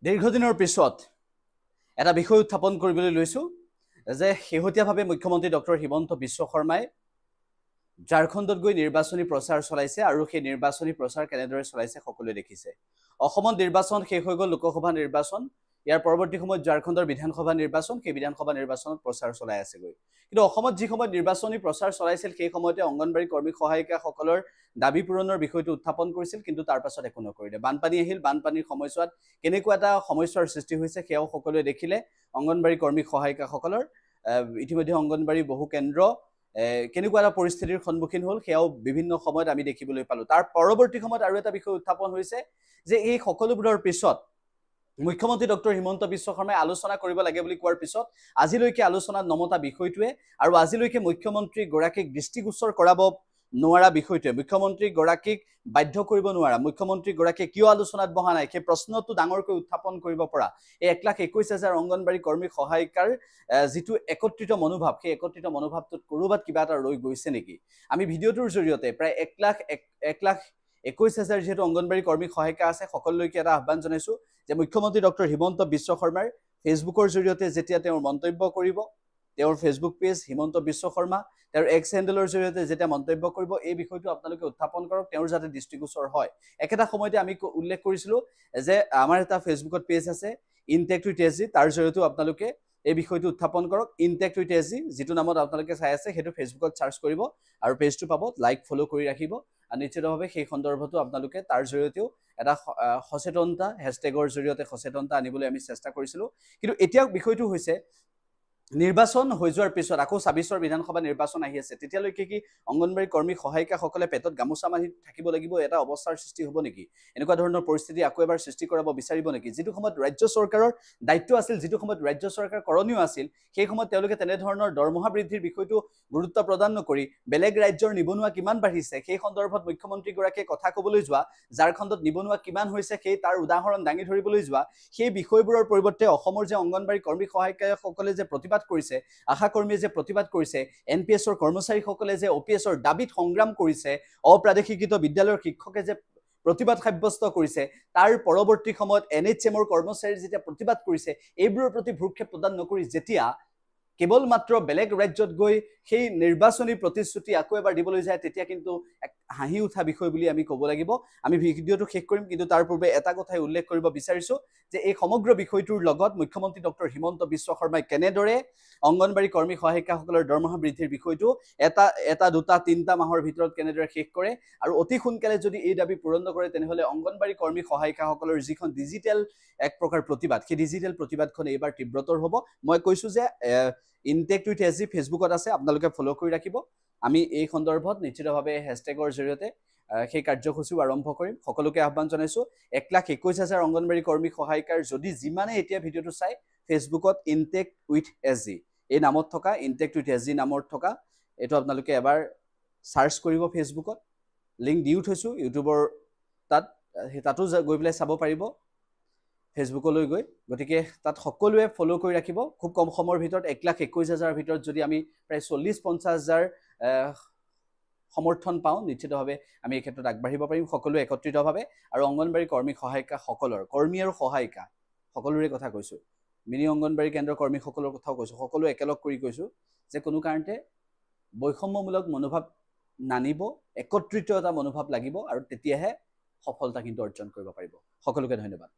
দীৰ্ঘদিনৰ পিছত এটা বিষয় উত্থাপন কৰিবলৈ লৈছো যে শেহতীয়াভাৱে মুখ্যমন্ত্ৰী ডক্টৰ হিমন্ত বিশ্ব শৰ্মাই ঝাৰখণ্ডত গৈ নিৰ্বাচনী প্ৰচাৰ চলাইছে আৰু সেই নিৰ্বাচনী প্ৰচাৰ কেনেদৰে চলাইছে সকলোৱে দেখিছে। অসমত নিৰ্বাচন শেষ হৈ গ'ল, লোকসভা নিৰ্বাচন, ইয়াৰ পৰৱৰ্তী সময়ত ঝাৰখণ্ডৰ বিধানসভা নিৰ্বাচন, সেই বিধানসভা নিৰ্বাচনত প্ৰচাৰ চলাই আছেগৈ। কিন্তু অসমত যি সময়ত নিৰ্বাচনী প্ৰচাৰ চলাইছিল সেই সময়তে অংগনবাড়ী কৰ্মী সহায়িকাসকলৰ দাবী পূৰণৰ বিষয়টো উত্থাপন কৰিছিল, কিন্তু তাৰ পাছত একো নকৰিলে। বানপানী আহিল, বানপানীৰ সময়ছোৱাত কেনেকুৱা এটা সমস্যাৰ সৃষ্টি হৈছে সেয়াও সকলোৱে দেখিলে। অংগনবাড়ী কৰ্মী সহায়িকাসকলৰ ইতিমধ্যে অংগনবাড়ী বহু কেন্দ্ৰ কেনেকুৱা এটা পৰিস্থিতিৰ সন্মুখীন হ'ল সেয়াও বিভিন্ন সময়ত আমি দেখিবলৈ পালোঁ। তাৰ পৰৱৰ্তী সময়ত আৰু এটা বিষয় উত্থাপন হৈছে যে এই সকলোবোৰৰ পিছত মুখ্যমন্ত্ৰী ডক্টৰ হিমন্ত বিশ্ব শৰ্মাই আলোচনা কৰিব লাগে বুলি কোৱাৰ পিছত আজিলৈকে আলোচনাত নমতা বিষয়টোৱে আৰু আজিলৈকে মুখ্যমন্ত্ৰী গৰাকীক দৃষ্টিগোচৰ কৰাব নোৱাৰা বিষয়টোৱে, মুখ্যমন্ত্ৰী গৰাকীক বাধ্য কৰিব নোৱাৰা, মুখ্যমন্ত্ৰী গৰাকীয়ে কিয় আলোচনাত বহা নাই সেই প্ৰশ্নটো ডাঙৰকৈ উত্থাপন কৰিব পৰা এই 1,21,000 অংগনবাড়ী কৰ্মী সহায়িকাৰ যিটো একত্ৰিত মনোভাৱ, সেই একত্ৰিত মনোভাৱটোত ক'ৰবাত কিবা এটা ৰৈ গৈছে নেকি? আমি ভিডিঅ'টোৰ জৰিয়তে প্ৰায় 1,21,000 যিহেতু অংগনবাড়ী কৰ্মী সহায়িকা আছে, সকলোলৈকে এটা আহ্বান জনাইছো যে মুখ্যমন্ত্ৰী ডক্টৰ হিমন্ত বিশ্ব শৰ্মাৰ ফেচবুকৰ জৰিয়তে যেতিয়া তেওঁৰ মন্তব্য কৰিব, তেওঁৰ ফেচবুক পেজ হিমন্ত বিশ্ব শৰ্মা, তেওঁৰ এক্স হেণ্ডেলৰ জৰিয়তে যেতিয়া মন্তব্য কৰিব, এই বিষয়টো আপোনালোকে উত্থাপন কৰক, তেওঁৰ যাতে দৃষ্টিগোচৰ হয়। একেটা সময়তে আমি উল্লেখ কৰিছিলোঁ যে আমাৰ এটা ফেচবুকত পেজ আছে ইনটেক্ট উইথ এছ জি, তাৰ জৰিয়তেও আপোনালোকে এই বিষয়টো উত্থাপন কৰক। ইনটেক্ট উইথ এছ জি যিটো নামত আপোনালোকে চাই আছে সেইটো ফেচবুকত চাৰ্চ কৰিব আৰু পেজটো পাব, লাইক ফ'ল' কৰি ৰাখিব আৰু নিশ্চিতভাৱে সেই সন্দৰ্ভতো আপোনালোকে তাৰ জৰিয়তেও এটা সচেতনতা হেছটেগৰ জৰিয়তে সচেতনতা আনিবলৈ আমি চেষ্টা কৰিছিলোঁ। কিন্তু এতিয়া বিষয়টো হৈছে নিৰ্বাচন হৈ যোৱাৰ পিছত আকৌ 26ৰ বিধানসভা নিৰ্বাচন আহি আছে, তেতিয়ালৈকে কি অংগনবাড়ী কৰ্মী সহায়িকাসকলে পেটত গামোচা বান্ধি থাকিব লাগিব, এটা অৱস্থাৰ সৃষ্টি হ'ব নেকি? এনেকুৱা ধৰণৰ পৰিস্থিতি আকৌ এবাৰ সৃষ্টি কৰাব বিচাৰিব নেকি? যিটো সময়ত ৰাজ্য চৰকাৰৰ দায়িত্ব আছিল, যিটো সময়ত ৰাজ্য চৰকাৰ কৰণীয় আছিল, সেই সময়ত তেওঁলোকে তেনেধৰণৰ দৰমহা বৃদ্ধিৰ বিষয়টো গুৰুত্ব প্ৰদান নকৰি বেলেগ ৰাজ্যৰ নিবনুৱা কিমান বাঢ়িছে সেই সন্দৰ্ভত মুখ্যমন্ত্ৰীগৰাকীয়ে কথা ক'বলৈ যোৱা, ঝাৰখণ্ডত নিবনুৱা কিমান হৈছে সেই তাৰ উদাহৰণ দাঙি ধৰিবলৈ যোৱা, সেই বিষয়বোৰৰ পৰিৱৰ্তে অসমৰ যে অংগনবাড়ী কৰ্মী সহায়িকাসকলে যে প্ৰতিবাদ কৰিছে, আশাকৰ্মীয়ে যে প্ৰতিবাদ কৰিছে, NPSৰ কৰ্মচাৰীসকলে যে OPSৰ দাবীত সংগ্ৰাম কৰিছে, অপ্ৰাদেশিকৃত বিদ্যালয়ৰ শিক্ষকে যে প্ৰতিবাদ সাব্যস্ত কৰিছে, তাৰ পৰৱৰ্তী সময়ত NHMৰ কৰ্মচাৰীয়ে যেতিয়া প্ৰতিবাদ কৰিছে, এইবোৰৰ প্ৰতি ভ্ৰূক্ষেপ প্ৰদান নকৰি যেতিয়া কেৱল মাত্ৰ বেলেগ ৰাজ্যত গৈ সেই নিৰ্বাচনী প্ৰতিশ্ৰুতি আকৌ এবাৰ দিবলৈ যায়, তেতিয়া কিন্তু এক হাঁহি উঠা বিষয় বুলি আমি ক'ব লাগিব। আমি ভিডিঅ'টো শেষ কৰিম, কিন্তু তাৰ পূৰ্বে এটা কথাই উল্লেখ কৰিব বিচাৰিছোঁ যে এই সমগ্ৰ বিষয়টোৰ লগত মুখ্যমন্ত্ৰী ডক্টৰ হিমন্ত বিশ্ব শৰ্মাই কেনেদৰে অংগনবাড়ী কৰ্মী সহায়িকাসকলৰ দৰমহা বৃদ্ধিৰ বিষয়টো এটা দুটা তিনিটা মাহৰ ভিতৰত কেনেদৰে শেষ কৰে আৰু অতি সোনকালে যদি এই দাবী পূৰণ নকৰে তেনেহ'লে অংগনবাড়ী কৰ্মী সহায়িকাসকলৰ যিখন ডিজিটেল এক প্ৰকাৰ প্ৰতিবাদ, সেই ডিজিটেল প্ৰতিবাদখন এইবাৰ তীব্ৰতৰ হ'ব। মই কৈছোঁ যে ইনটেক্ট উইথ এছ জি ফেচবুকত আছে, আপোনালোকে ফ'ল' কৰি ৰাখিব। আমি এই সন্দৰ্ভত নিশ্চিতভাৱে হেছটেগৰ জৰিয়তে সেই কাৰ্যসূচীও আৰম্ভ কৰিম। সকলোকে আহ্বান জনাইছোঁ, 1,21,000 অংগনবাড়ী কৰ্মী সহায়িকাৰ যদি যিমানে এতিয়া ভিডিঅ'টো চাই ফেচবুকত ইনটেক্ট উইথ এছ জি এই নামত থকা, ইনটেক্ট উইথ এছ জি নামত থকা এইটো আপোনালোকে এবাৰ চাৰ্চ কৰিব ফেচবুকত, লিংক দিও থৈছোঁ ইউটিউবৰ তাতো গৈ পেলাই চাব পাৰিব ফেচবুকলৈ গৈ। গতিকে তাত সকলোৱে ফ'ল' কৰি ৰাখিব। খুব কম সময়ৰ ভিতৰত 1,21,000 ভিতৰত যদি আমি প্ৰায় 40-50,000 সমৰ্থন পাওঁ, নিশ্চিতভাৱে আমি এই ক্ষেত্ৰত আগবাঢ়িব পাৰিম সকলোৱে একত্ৰিতভাৱে। আৰু অংগনবাড়ী কৰ্মী সহায়িকাসকলৰ, কৰ্মী আৰু সহায়িকা সকলোৰে কথা কৈছোঁ, মিনি অংগনবাড়ী কেন্দ্ৰৰ কৰ্মীসকলৰ কথাও কৈছোঁ, সকলো একেলগ কৰি কৈছোঁ যে কোনো কাৰণতে বৈষম্যমূলক মনোভাৱ নানিব, একত্ৰিত এটা মনোভাৱ লাগিব আৰু তেতিয়াহে সফলতা কিন্তু অৰ্জন কৰিব পাৰিব। সকলোকে ধন্যবাদ।